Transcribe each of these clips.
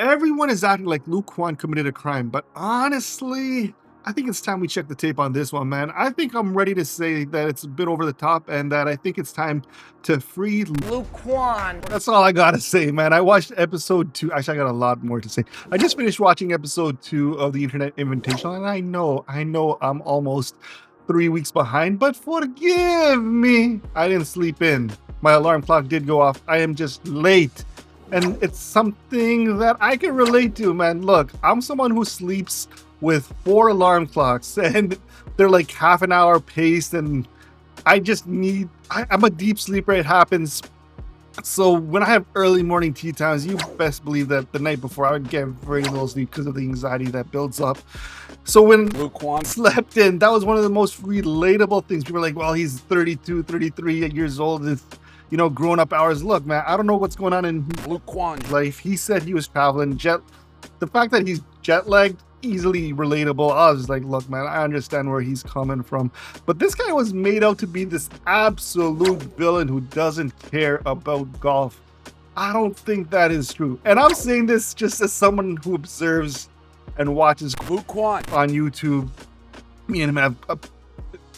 everyone is acting like Luke Kwon committed a crime, but honestly, I think it's time we check the tape on this one, man. I think I'm ready to say that it's a bit over the top and that I think it's time to free Luke Kwon. That's all I gotta say, man. I watched episode 2. Actually, I got a lot more to say. I just finished watching episode 2 of the Internet Invitational, and I know I'm almost 3 weeks behind, but forgive me. I didn't sleep in. My alarm clock did go off. I am just late. And it's something that I can relate to, man. Look, I'm someone who sleeps with 4 alarm clocks, and they're like half an hour paced, and I just need, I'm a deep sleeper, it happens. So when I have early morning tea times, you best believe that the night before I would get very little sleep because of the anxiety that builds up. So when Luke Kwon slept in, that was one of the most relatable things. People are like, well, he's 32, 33 years old. It's, you know, grown up hours. Look, man, I don't know what's going on in Luke Kwon's life. He said he was traveling the fact that he's jet lagged, easily relatable. I was like, look, man, I understand where he's coming from, but this guy was made out to be this absolute villain who doesn't care about golf. I don't think that is true, and I'm saying this just as someone who observes and watches Luke Kwon on YouTube. Me and him have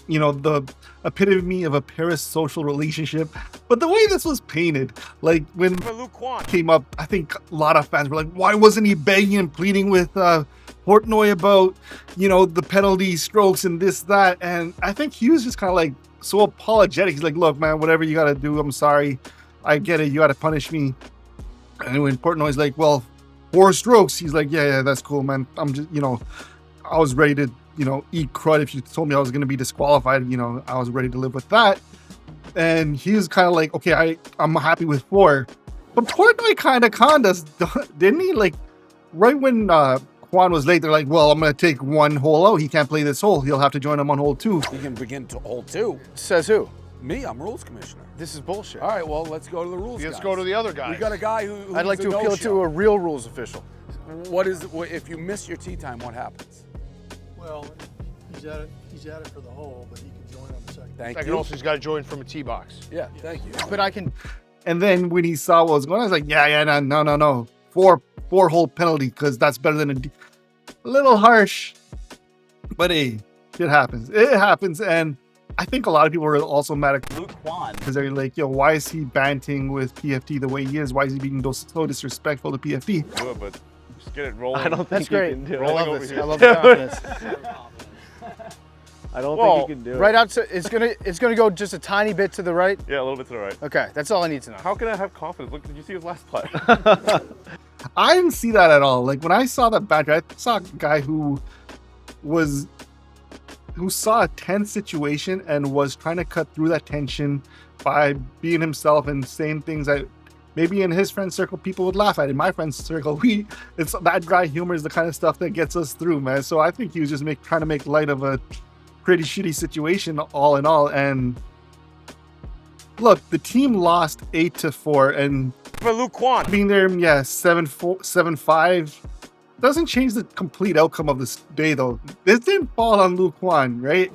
you know, the epitome of a parasocial relationship. But the way this was painted, like when Luke Kwon came up, I think a lot of fans were like, why wasn't he begging and pleading with Portnoy about, you know, the penalty strokes and this, that? And I think he was just kind of like so apologetic. He's like, look, man, whatever you got to do, I'm sorry. I get it. You got to punish me. And when Portnoy's like, well, 4 strokes, he's like, yeah, that's cool, man. I'm just, you know, I was ready to, you know, eat crud. If you told me I was going to be disqualified, you know, I was ready to live with that. And he was kind of like, okay, I'm happy with 4. But Portnoy kind of conned us, didn't he? Like, right when Kwon was late, they're like, well, I'm going to take 1 hole out. He can't play this hole. He'll have to join him on hole 2. He can begin to hole 2. Says who? Me, I'm rules commissioner. This is bullshit. All right, well, let's go to the rules Let's guys. go to the other guy. We got a guy who I'd like to appeal to a real rules official. What is, if you miss your tee time, what happens? Well, he's at it for the hole, but he can join on the second. Thank Second you. also, he's got to join from a tee box. Yeah, thank you. But I can. And then when he saw what was going on, I was like, yeah, no. 4 hole penalty, because that's better than a little harsh. But hey, it happens. It happens. And I think a lot of people are also mad at Luke Kwon because they're like, yo, why is he banting with PFT the way he is? Why is he being so disrespectful to PFT? Do it, but just get it rolling. I don't think That's you great. can do it. I Rolling love over this. here. I love the confidence. I don't Well, think you can do it. Right out to it's gonna go just a tiny bit to the right. Yeah, a little bit to the right. Okay, that's all I need to know. How can I have confidence? Look, did you see his last putt? I didn't see that at all. Like when I saw that banter, I saw a guy who saw a tense situation and was trying to cut through that tension by being himself and saying things that maybe in his friend circle people would laugh at. In my friend's circle, it's that dry humor is the kind of stuff that gets us through, man. So I think he was just trying to make light of a pretty shitty situation all in all. And look, the team lost 8-4, and For Luke Kwon. being there, yeah, 7-4, 7-5 doesn't change the complete outcome of this day, though. This didn't fall on Luke Kwon, right?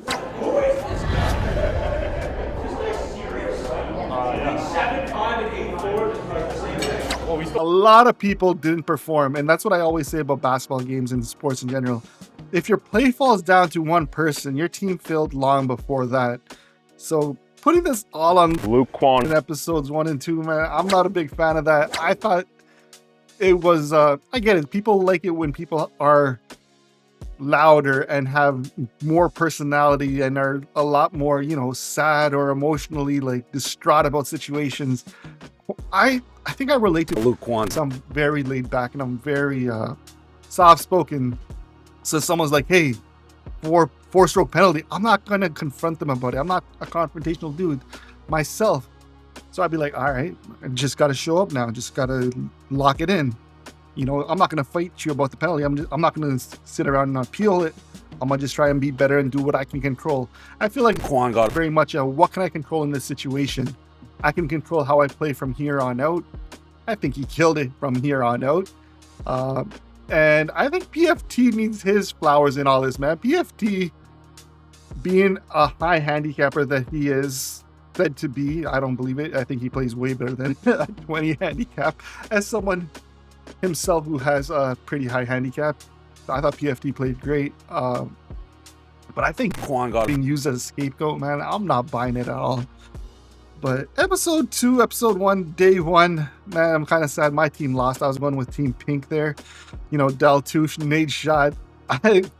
A lot of people didn't perform, and that's what I always say about basketball games and sports in general. If your play falls down to one person, your team failed long before that. So putting this all on Luke Kwon. in episodes 1 and 2, man, I'm not a big fan of that. I thought it was, I get it. People like it when people are louder and have more personality and are a lot more, you know, sad or emotionally like distraught about situations. I think I relate to Luke Kwon. I'm very laid back and I'm very soft spoken. So someone's like, hey, 4-stroke penalty, I'm not gonna confront them about it. I'm not a confrontational dude myself. So I'd be like, all right, I just gotta show up now. Just gotta lock it in. You know, I'm not gonna fight you about the penalty. I'm not gonna sit around and appeal it. I'm gonna just try and be better and do what I can control. I feel like Kwon got very much what can I control in this situation? I can control how I play from here on out. I think he killed it from here on out. And I think PFT needs his flowers in all this, man. PFT, being a high handicapper that he is said to be, I don't believe it. I think he plays way better than a 20 handicap. As someone himself who has a pretty high handicap. I thought PFT played great. But I think Kwon got being used as a scapegoat, man, I'm not buying it at all. But episode 2, episode 1, day 1, man, I'm kind of sad my team lost. I was going with Team Pink there. You know, Daltoosh, Nadeshot. I think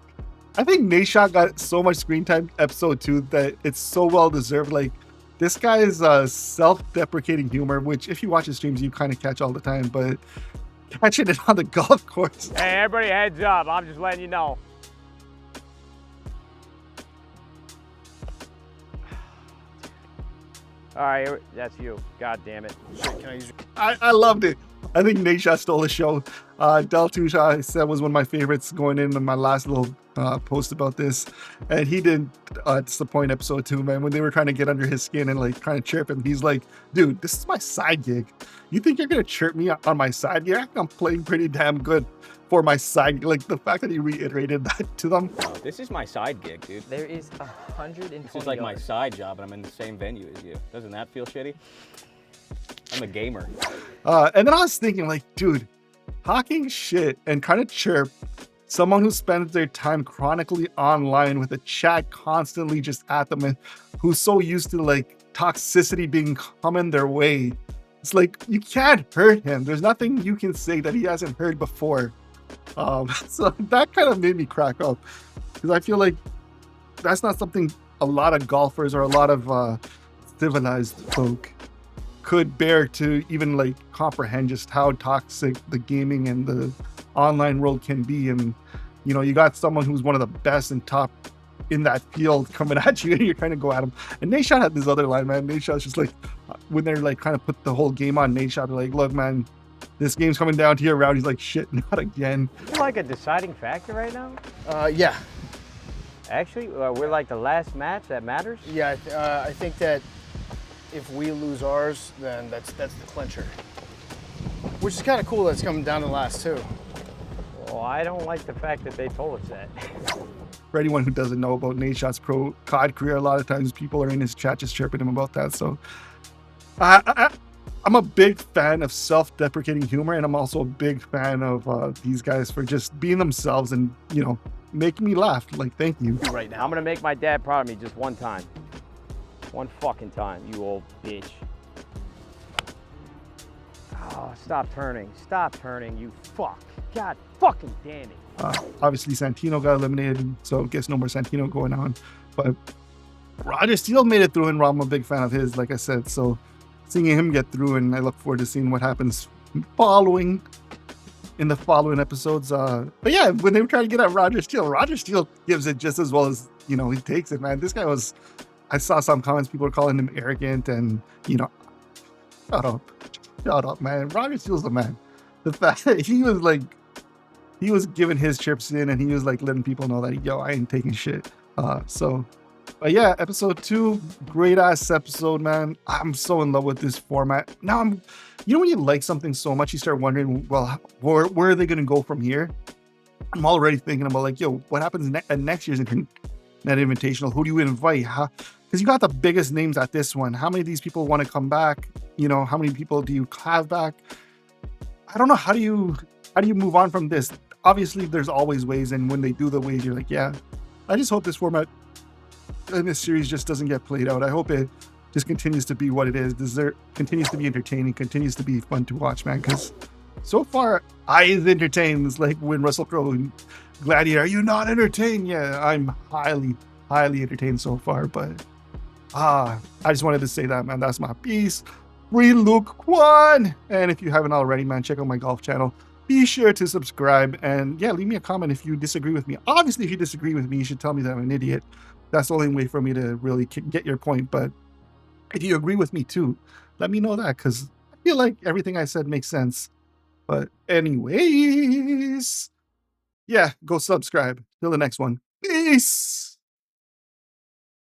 Nadeshot got so much screen time episode 2 that it's so well deserved. Like, this guy is self-deprecating humor, which if you watch his streams, you kind of catch all the time. But catching it on the golf course. Hey, everybody, heads up. I'm just letting you know. All right, that's you. God damn it. Shit, can I use your... I loved it. I think Nadeshot stole the show. Daltoosh, I said, was one of my favorites going in my last little post about this. And he didn't disappoint episode 2, man. When they were trying to get under his skin and like trying to chirp him, he's like, dude, this is my side gig. You think you're going to chirp me on my side gig? I'm playing pretty damn good for my side. Like the fact that he reiterated that to them. No, this is my side gig, dude. There is 120 This is like my side job, and I'm in the same venue as you. Doesn't that feel shitty? I'm a gamer. And then I was thinking, like, dude, talking shit and kind of chirp someone who spends their time chronically online with a chat constantly just at them and who's so used to like toxicity being coming their way. It's like, you can't hurt him. There's nothing you can say that he hasn't heard before. So that kind of made me crack up because I feel like that's not something a lot of golfers or a lot of civilized folk could bear to even like comprehend just how toxic the gaming and the online world can be. And you know, you got someone who's one of the best and top in that field coming at you and you're trying to go at him. And Nadeshot had this other line, man. Nadeshot's just like, when they're like kind of put the whole game on Nadeshot, they're like, look, man, this game's coming down to your round. He's like, shit, not again. You're like a deciding factor right now? Yeah. Actually, we're like the last match that matters? Yeah, I think that if we lose ours, then that's the clincher. Which is kind of cool that it's coming down to the last 2. Well, I don't like the fact that they told us that. For anyone who doesn't know about Nadeshot's pro COD career, a lot of times people are in his chat just chirping him about that. So I'm a big fan of self-deprecating humor, and I'm also a big fan of these guys for just being themselves and, you know, making me laugh. Like, thank you. Right now. I'm gonna make my dad proud of me just one time. One fucking time, you old bitch. Oh, stop turning. Stop turning, you fuck. God fucking damn it. Obviously, Santino got eliminated, so I guess no more Santino going on. But Roger Steele made it through, and I'm a big fan of his, like I said. So seeing him get through, and I look forward to seeing what happens in the following episodes. But yeah, when they were trying to get at Roger Steele gives it just as well as, you know, he takes it, man. This guy was, I saw some comments, people were calling him arrogant and, you know, shut up, man. Roger Steele's the man. The fact that he was giving his chips in and he was like letting people know that, yo, I ain't taking shit. But yeah, episode 2, great ass episode, man. I'm so in love with this format. Now you know when you like something so much, you start wondering, well, where are they going to go from here? I'm already thinking about like, yo, what happens at next year's Internet Invitational? Who do you invite? Because you got the biggest names at this one. How many of these people want to come back? You know, how many people do you have back? I don't know. How do you move on from this? Obviously, there's always ways, and when they do the ways, you're like, yeah. I just hope this format in this series just doesn't get played out. I hope it just continues to be what it is. Continues to be entertaining, continues to be fun to watch, man. Because so far, I is entertained. It's like when Russell Crowe and Gladiator, are you not entertained? Yeah, I'm highly, highly entertained so far. But I just wanted to say that, man. That's my piece. Free Luke Kwon. And if you haven't already, man, check out my golf channel. Be sure to subscribe and yeah, leave me a comment if you disagree with me. Obviously, if you disagree with me, you should tell me that I'm an idiot. That's the only way for me to really get your point. But if you agree with me too, let me know that, because I feel like everything I said makes sense. But anyways, yeah, go subscribe. Till the next one. Peace.